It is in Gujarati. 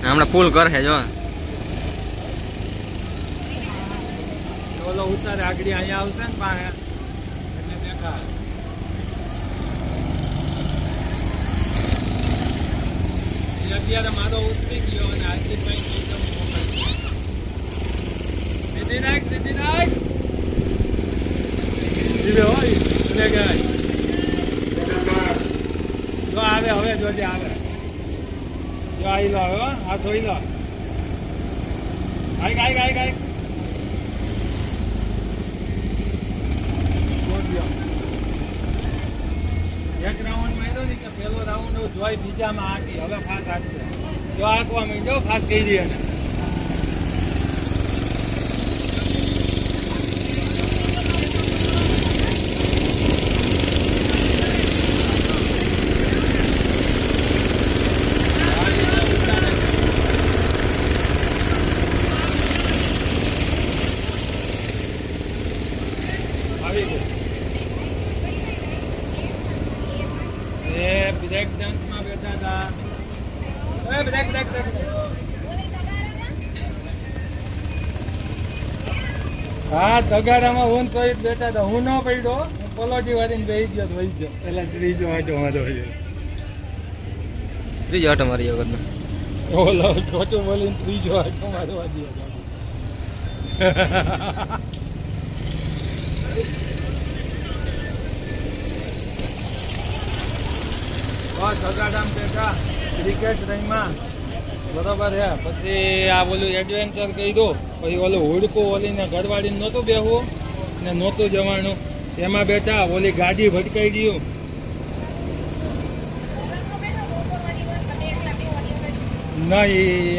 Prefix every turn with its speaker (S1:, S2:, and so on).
S1: હમણાં ફૂલ કરે જો
S2: ઓલો ઉતારે આગળ અહીંયા આવશે ને પાસે એટલે દેખા અત્યારે મારો ઉતરી ગયો અને આજથી કઈ દીદી નાખ દીદી હોય જો આવે હવે જોજે આવે જો આવી લો હવે આ સોઈ લો આઈ એક રાઉન્ડ માર્યો ને કે પેલો રાઉન્ડ જોઈ બીજામાં આકી હવે ફાસ આપશે જો આંકવા માંડ્યો ફાસ કહી દે એને બ્રેક ડાન્સમાં બેઠા હતા હા તગાડામાં હું તો બેઠા હતા હું ન પડ્યો હું પલોટી વાળીને બેસી ગયો વહી ગયો પેલા ત્રીજો આટો મારો
S1: ત્રીજો આટો મારી વખત
S2: ઓલો ખોટું બોલીને ત્રીજો આટો મારવા દે બસ તગાડામાં બેઠા ક્રિકેટ રહીમાં બરોબર હે પછી આ બોલું એડવેન્ચર કહી દો પછી ઓલું હુડકું ઓલીને ઘરવાળીને નહોતું બેહવું ને નહોતું જવાનું એમાં બેઠા ઓલી ગાડી ભટકાઈ ગયું નહીં